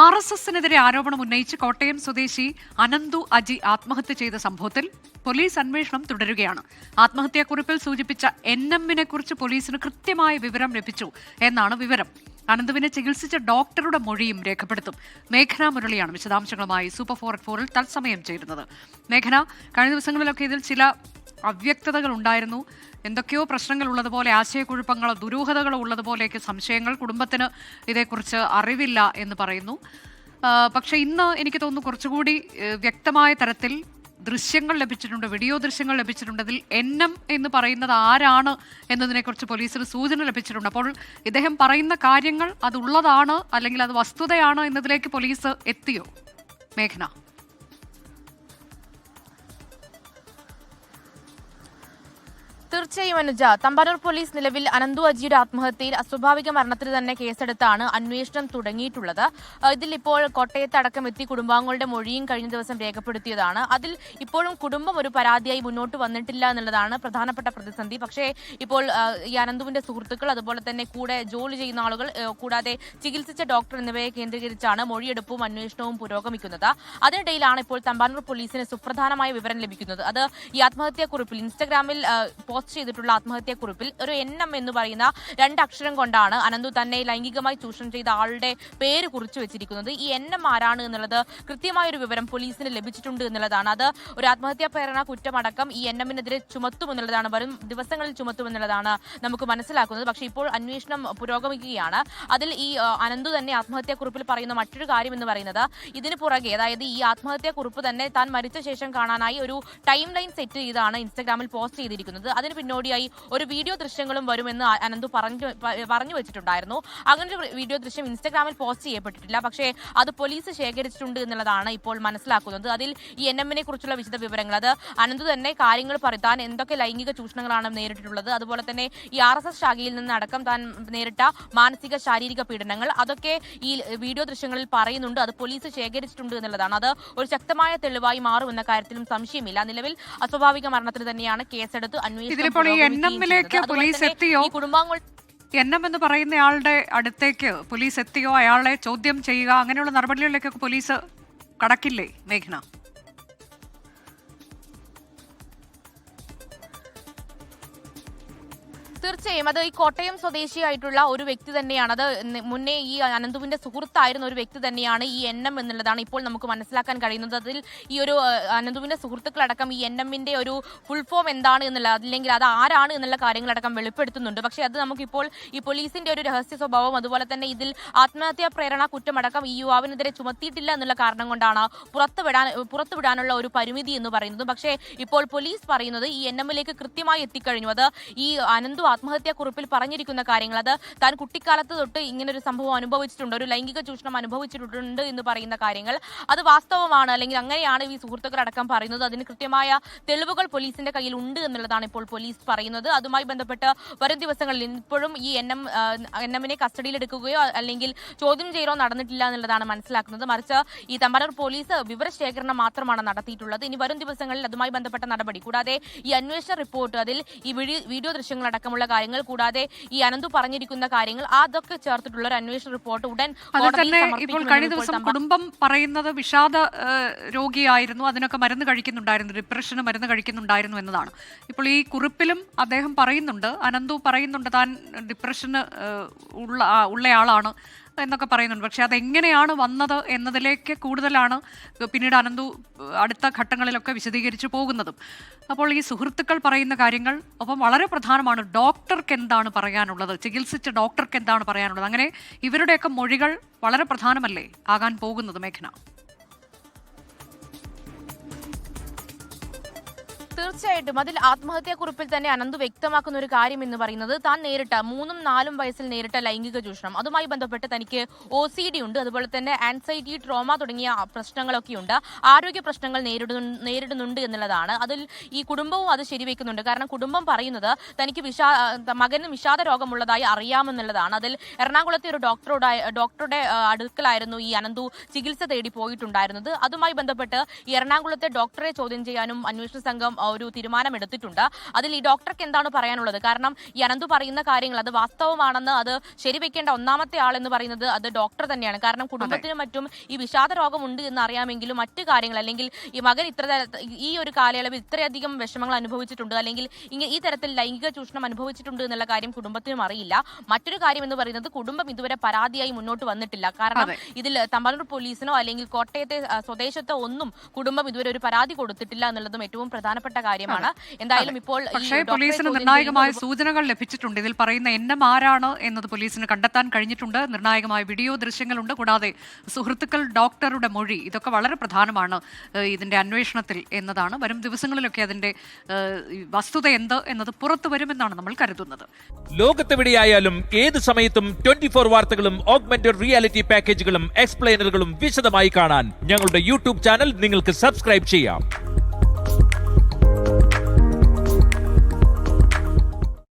RSSനെതിരെ ആരോപണം ഉന്നയിച്ച് കോട്ടയം സ്വദേശി അനന്തു അജി ആത്മഹത്യ ചെയ്ത സംഭവത്തിൽ പോലീസ് അന്വേഷണം തുടരുകയാണ്. ആത്മഹത്യാക്കുറിപ്പിൽ സൂചിപ്പിച്ച NMനെ കുറിച്ച് പോലീസിന് കൃത്യമായ വിവരം ലഭിച്ചു എന്നാണ് വിവരം. അനന്തുവിനെ ചികിത്സിച്ച ഡോക്ടറുടെ മൊഴിയും രേഖപ്പെടുത്തും. മേഘന മുരളിയാണ് വിശദാംശങ്ങളുമായി സൂപ്പർ 4 തത്സമയം ചേരുന്നത്. മേഘന, കഴിഞ്ഞ ദിവസങ്ങളിലൊക്കെ ഇതിൽ ചില അവ്യക്തതകൾ ഉണ്ടായിരുന്നു. എന്തൊക്കെയോ പ്രശ്നങ്ങൾ ഉള്ളതുപോലെ, ആശയക്കുഴപ്പങ്ങളോ ദുരൂഹതകളോ ഉള്ളതുപോലെയൊക്കെ സംശയങ്ങൾ, കുടുംബത്തിന് ഇതേക്കുറിച്ച് അറിവില്ല എന്ന് പറയുന്നു. പക്ഷെ ഇന്ന് എനിക്ക് തോന്നുന്നു കുറച്ചുകൂടി വ്യക്തമായ തരത്തിൽ ദൃശ്യങ്ങൾ ലഭിച്ചിട്ടുണ്ട്, വീഡിയോ ദൃശ്യങ്ങൾ ലഭിച്ചിട്ടുണ്ട്. അതിൽ NM എന്ന് പറയുന്നത് ആരാണ് എന്നതിനെക്കുറിച്ച് പോലീസിന് സൂചന ലഭിച്ചിട്ടുണ്ട്. അപ്പോൾ ഇദ്ദേഹം പറയുന്ന കാര്യങ്ങൾ അതുള്ളതാണ് അല്ലെങ്കിൽ അത് വസ്തുതയാണ് എന്നതിലേക്ക് പോലീസ് എത്തിയോ മേഘന? തീർച്ചയായും അനുജ, തമ്പാനൂർ പോലീസ് നിലവിൽ അനന്തു അജിയുടെ ആത്മഹത്യയിൽ അസ്വാഭാവിക മരണത്തിന് തന്നെ കേസെടുത്താണ് അന്വേഷണം തുടങ്ങിയിട്ടുള്ളത്. ഇതിൽ ഇപ്പോൾ കോട്ടയത്ത് അടക്കം എത്തി കുടുംബാംഗങ്ങളുടെ മൊഴിയും കഴിഞ്ഞ ദിവസം രേഖപ്പെടുത്തിയതാണ്. അതിൽ ഇപ്പോഴും കുടുംബം ഒരു പരാതിയായി മുന്നോട്ട് വന്നിട്ടില്ല എന്നുള്ളതാണ് പ്രധാനപ്പെട്ട പ്രതിസന്ധി. പക്ഷേ ഇപ്പോൾ ഈ അനന്തുവിന്റെ സുഹൃത്തുക്കൾ, അതുപോലെ തന്നെ കൂടെ ജോലി ചെയ്യുന്ന ആളുകൾ, കൂടാതെ ചികിത്സിച്ച ഡോക്ടർ എന്നിവയെ കേന്ദ്രീകരിച്ചാണ് മൊഴിയെടുപ്പും അന്വേഷണവും പുരോഗമിക്കുന്നത്. അതിനിടയിലാണ് ഇപ്പോൾ തമ്പാനൂർ പോലീസിന് സുപ്രധാനമായ വിവരം ലഭിക്കുന്നത്. അത് ഈ ആത്മഹത്യാക്കുറിപ്പിൽ ഇൻസ്റ്റഗ്രാമിൽ ചെയ്തിട്ടുള്ള ആത്മഹത്യാക്കുറിപ്പിൽ ഒരു NM എന്ന് പറയുന്ന 2 അക്ഷരം കൊണ്ടാണ് അനന്തു തന്നെ ലൈംഗികമായി ചൂഷണം ചെയ്ത ആളുടെ പേര് കുറിച്ചു വെച്ചിരിക്കുന്നത്. ഈ NM ആരാണ് എന്നുള്ളത് കൃത്യമായൊരു വിവരം പോലീസിന് ലഭിച്ചിട്ടുണ്ട് എന്നുള്ളതാണ്. അത് ഒരു ആത്മഹത്യാ പ്രേരണ കുറ്റമടക്കം ഈ NMനെതിരെ ചുമത്തുമെന്നുള്ളതാണ്, വരും ദിവസങ്ങളിൽ ചുമത്തുമെന്നുള്ളതാണ് നമുക്ക് മനസ്സിലാക്കുന്നത്. പക്ഷേ ഇപ്പോൾ അന്വേഷണം പുരോഗമിക്കുകയാണ്. അതിൽ ഈ അനന്തു തന്നെ ആത്മഹത്യാക്കുറിപ്പിൽ പറയുന്ന മറ്റൊരു കാര്യം എന്ന് പറയുന്നത്, ഇതിന് പുറകെ, അതായത് ഈ ആത്മഹത്യാക്കുറിപ്പ് തന്നെ താൻ മരിച്ച ശേഷം കാണാനായി ഒരു ടൈം ലൈൻ സെറ്റ് ചെയ്താണ് ഇൻസ്റ്റഗ്രാമിൽ പോസ്റ്റ് ചെയ്തിരിക്കുന്നത്. അതിന് പിന്നോടിയായി ഒരു വീഡിയോ ദൃശ്യങ്ങളും വരുമെന്ന് അനന്തു പറഞ്ഞു വെച്ചിട്ടുണ്ടായിരുന്നു. അങ്ങനെ ഒരു വീഡിയോ ദൃശ്യം ഇൻസ്റ്റഗ്രാമിൽ പോസ്റ്റ് ചെയ്യപ്പെട്ടിട്ടില്ല. പക്ഷേ അത് പോലീസ് ശേഖരിച്ചിട്ടുണ്ട് എന്നുള്ളതാണ് ഇപ്പോൾ മനസ്സിലാക്കുന്നത്. അതിൽ ഈ NMനെ കുറിച്ചുള്ള വിശദ വിവരങ്ങൾ, അത് അനന്തു തന്നെ കാര്യങ്ങൾ താൻ എന്തൊക്കെ ലൈംഗിക ചൂഷണങ്ങളാണ് നേരിട്ടിട്ടുള്ളത്, അതുപോലെ തന്നെ ഈ RSS ശാഖയിൽ നിന്നടക്കം താൻ നേരിട്ട മാനസിക ശാരീരിക പീഡനങ്ങൾ, അതൊക്കെ ഈ വീഡിയോ ദൃശ്യങ്ങളിൽ പറയുന്നുണ്ട്. അത് പോലീസ് ശേഖരിച്ചിട്ടുണ്ട് എന്നുള്ളതാണ്. അത് ഒരു ശക്തമായ തെളിവായി മാറുമെന്ന കാര്യത്തിലും സംശയമില്ല. നിലവിൽ അസ്വാഭാവിക മരണത്തിന് തന്നെയാണ് കേസെടുത്ത് അന്വേഷണം. NMലേക്ക് പോലീസ് എത്തിയോ? NM എന്ന് പറയുന്നയാളുടെ അടുത്തേക്ക് പോലീസ് എത്തിയോ? അയാളെ ചോദ്യം ചെയ്യുക, അങ്ങനെയുള്ള നടപടികളിലേക്കൊക്കെ പോലീസ് കടക്കില്ലേ മേഘന? തീർച്ചയായും അത് ഈ കോട്ടയം സ്വദേശിയായിട്ടുള്ള ഒരു വ്യക്തി തന്നെയാണ്. അത് മുന്നേ ഈ അനന്തുവിന്റെ സുഹൃത്തായിരുന്ന ഒരു വ്യക്തി തന്നെയാണ് ഈ NM എന്നുള്ളതാണ് ഇപ്പോൾ നമുക്ക് മനസ്സിലാക്കാൻ കഴിയുന്നത്. അതിൽ ഈ ഒരു അനന്തുവിന്റെ സുഹൃത്തുക്കളടക്കം ഈ NMന്റെ ഒരു ഫുൾ ഫോം എന്താണ് എന്നുള്ള, അല്ലെങ്കിൽ അത് ആരാണ് എന്നുള്ള കാര്യങ്ങളടക്കം വെളിപ്പെടുത്തുന്നുണ്ട്. പക്ഷേ അത് നമുക്കിപ്പോൾ ഈ പോലീസിന്റെ ഒരു രഹസ്യ സ്വഭാവം, അതുപോലെ തന്നെ ഇതിൽ ആത്മഹത്യാ പ്രേരണ കുറ്റമടക്കം ഈ യുവാവിനെതിരെ ചുമത്തിയിട്ടില്ല എന്നുള്ള കാരണം കൊണ്ടാണ് പുറത്തുവിടാനുള്ള ഒരു പരിമിതി എന്ന് പറയുന്നത്. പക്ഷേ ഇപ്പോൾ പോലീസ് പറയുന്നത് ഈ NMലേക്ക് കൃത്യമായി എത്തിക്കഴിഞ്ഞു. അത് ഈ അനന്തു ആത്മഹത്യാക്കുറിപ്പിൽ പറഞ്ഞിരിക്കുന്ന കാര്യങ്ങൾ, അത് താൻ കുട്ടിക്കാലത്ത് തൊട്ട് ഇങ്ങനൊരു സംഭവം അനുഭവിച്ചിട്ടുണ്ട്, ഒരു ലൈംഗിക ചൂഷണം അനുഭവിച്ചിട്ടുണ്ട് എന്ന് പറയുന്ന കാര്യങ്ങൾ അത് വാസ്തവമാണ്, അല്ലെങ്കിൽ അങ്ങനെയാണ് ഈ സുഹൃത്തുക്കളടക്കം പറയുന്നത്. അതിന് കൃത്യമായ തെളിവുകൾ പോലീസിന്റെ കയ്യിൽ ഉണ്ട് എന്നുള്ളതാണ് ഇപ്പോൾ പോലീസ് പറയുന്നത്. അതുമായി ബന്ധപ്പെട്ട് വരും ദിവസങ്ങളിൽ ഇപ്പോഴും ഈ NMനെ കസ്റ്റഡിയിലെടുക്കുകയോ അല്ലെങ്കിൽ ചോദ്യം ചെയ്യലോ നടന്നിട്ടില്ല എന്നുള്ളതാണ് മനസ്സിലാക്കുന്നത്. മറിച്ച് ഈ തമ്പാനൂർ പോലീസ് വിവരശേഖരണം മാത്രമാണ് നടത്തിയിട്ടുള്ളത്. ഇനി വരും ദിവസങ്ങളിൽ അതുമായി ബന്ധപ്പെട്ട നടപടി, കൂടാതെ ഈ അന്വേഷണ റിപ്പോർട്ട്, അതിൽ ഈ വീഡിയോ ദൃശ്യങ്ങളടക്കമുള്ള കാര്യങ്ങൾ, കൂടാതെ ഈ അനന്തു പറഞ്ഞിരിക്കുന്ന കാര്യങ്ങൾ, അതൊക്കെ ചേർത്തിട്ടുള്ള ഒരു അന്വേഷണ റിപ്പോർട്ട് ഉടൻ ഇപ്പോൾ കഴിഞ്ഞ ദിവസം കുടുംബം പറയുന്നത് വിഷാദ രോഗിയായിരുന്നു, അതിനൊക്കെ മരുന്ന് കഴിക്കുന്നുണ്ടായിരുന്നു, ഡിപ്രഷന് മരുന്ന് കഴിക്കുന്നുണ്ടായിരുന്നു എന്നതാണ്. ഇപ്പോൾ ഈ കുറിപ്പിലും അദ്ദേഹം പറയുന്നുണ്ട്, അനന്തു പറയുന്നുണ്ട് താൻ ഡിപ്രഷന് ഉള്ളയാളാണ് എന്നൊക്കെ പറയുന്നുണ്ട്. പക്ഷെ അതെങ്ങനെയാണ് വന്നത് എന്നതിലേക്ക് കൂടുതലാണ് പിന്നീട് അനന്തു അടുത്ത ഘട്ടങ്ങളിലൊക്കെ വിശദീകരിച്ചു പോകുന്നതും. അപ്പോൾ ഈ സുഹൃത്തുക്കൾ പറയുന്ന കാര്യങ്ങൾ ഒപ്പം വളരെ പ്രധാനമാണ്, ഡോക്ടർക്ക് എന്താണ് പറയാനുള്ളത്, ചികിത്സിച്ച ഡോക്ടർക്ക് എന്താണ് പറയാനുള്ളത്, അങ്ങനെ ഇവരുടെയൊക്കെ മൊഴികൾ വളരെ പ്രധാനമല്ലേ ആകാൻ പോകുന്നത് മേഘന? തീർച്ചയായിട്ടും അതിൽ ആത്മഹത്യാക്കുറിപ്പിൽ തന്നെ അനന്തു വ്യക്തമാക്കുന്ന ഒരു കാര്യം എന്ന് പറയുന്നത്, താൻ നേരിട്ട 3ഉം 4ഉം വയസ്സിൽ നേരിട്ട ലൈംഗിക ചൂഷണം, അതുമായി ബന്ധപ്പെട്ട് തനിക്ക് OCD ഉണ്ട്, അതുപോലെ തന്നെ ആൻസൈറ്റി, ട്രോമ തുടങ്ങിയ പ്രശ്നങ്ങളൊക്കെ ഉണ്ട്, ആരോഗ്യ പ്രശ്നങ്ങൾ നേരിടുന്നുണ്ട് എന്നുള്ളതാണ്. അതിൽ ഈ കുടുംബവും അത് ശരിവെക്കുന്നുണ്ട്. കാരണം കുടുംബം പറയുന്നത് തനിക്ക് മകന് വിഷാദ രോഗമുള്ളതായി അറിയാമെന്നുള്ളതാണ്. അതിൽ എറണാകുളത്തെ ഒരു ഡോക്ടറുടെ അടുക്കലായിരുന്നു ഈ അനന്തു ചികിത്സ തേടി പോയിട്ടുണ്ടായിരുന്നത്. അതുമായി ബന്ധപ്പെട്ട് ഈ എറണാകുളത്തെ ഡോക്ടറെ ചോദ്യം ചെയ്യാനും അന്വേഷണ സംഘം ഒരു തീരുമാനമെടുത്തിട്ടുണ്ട്. അതിൽ ഈ ഡോക്ടർക്ക് എന്താണ് പറയാനുള്ളത്? കാരണം ഈ അനന്തു പറയുന്ന കാര്യങ്ങൾ അത് വാസ്തവമാണെന്ന് അത് ശരിവെക്കേണ്ട ഒന്നാമത്തെ ആൾ എന്ന് പറയുന്നത് അത് ഡോക്ടർ തന്നെയാണ്. കാരണം കുടുംബത്തിനും മറ്റും ഈ വിഷാദ രോഗമുണ്ട് എന്ന് അറിയാമെങ്കിലും മറ്റു കാര്യങ്ങൾ അല്ലെങ്കിൽ ഈ മകൻ ഈ ഒരു കാലയളവിൽ ഇത്രയധികം വിഷമങ്ങൾ അനുഭവിച്ചിട്ടുണ്ട് അല്ലെങ്കിൽ ഈ തരത്തിൽ ലൈംഗിക ചൂഷണം അനുഭവിച്ചിട്ടുണ്ട് എന്നുള്ള കാര്യം കുടുംബത്തിനും അറിയില്ല. മറ്റൊരു കാര്യം എന്ന് പറയുന്നത് കുടുംബം ഇതുവരെ പരാതിയായി മുന്നോട്ട് വന്നിട്ടില്ല. കാരണം ഇതിൽ തമ്പാനൂർ പോലീസിനോ അല്ലെങ്കിൽ കോട്ടയത്തെ സ്വദേശത്തോ ഒന്നും കുടുംബം ഇതുവരെ ഒരു പരാതി കൊടുത്തിട്ടില്ല എന്നുള്ളതും ഏറ്റവും പ്രധാനപ്പെട്ട കാര്യമാണ്. എന്തായാലും ഇപ്പോൾ പക്ഷേ പോലീസിന് നിർണായകമായ സൂചനകൾ ലഭിച്ചിട്ടുണ്ട്. ഇതിൽ പറയുന്ന എണ്ണം ആരാണ് എന്നത് പോലീസിന് കണ്ടെത്താൻ കഴിഞ്ഞിട്ടുണ്ട്. നിർണായകമായ വീഡിയോ ദൃശ്യങ്ങളുണ്ട്. കൂടാതെ സുഹൃത്തുക്കൾ, ഡോക്ടറുടെ മൊഴി, ഇതൊക്കെ വളരെ പ്രധാനമാണ് ഇതിന്റെ അന്വേഷണത്തിൽ എന്നതാണ്. വരും ദിവസങ്ങളിലൊക്കെ അതിന്റെ വസ്തുത എന്ത് എന്നത് പുറത്തു വരുമെന്നാണ് നമ്മൾ കരുതുന്നത്. ലോകത്തെവിടെയായാലും ഏത് സമയത്തും 24 വാർത്തകളും ഓഗ്മെന്റഡ് റിയാലിറ്റി പാക്കേജുകളും എക്സ്പ്ലെയിനറുകളും വിശദമായി കാണാൻ ഞങ്ങളുടെ യൂട്യൂബ് ചാനൽ നിങ്ങൾക്ക് സബ്സ്ക്രൈബ് ചെയ്യാം.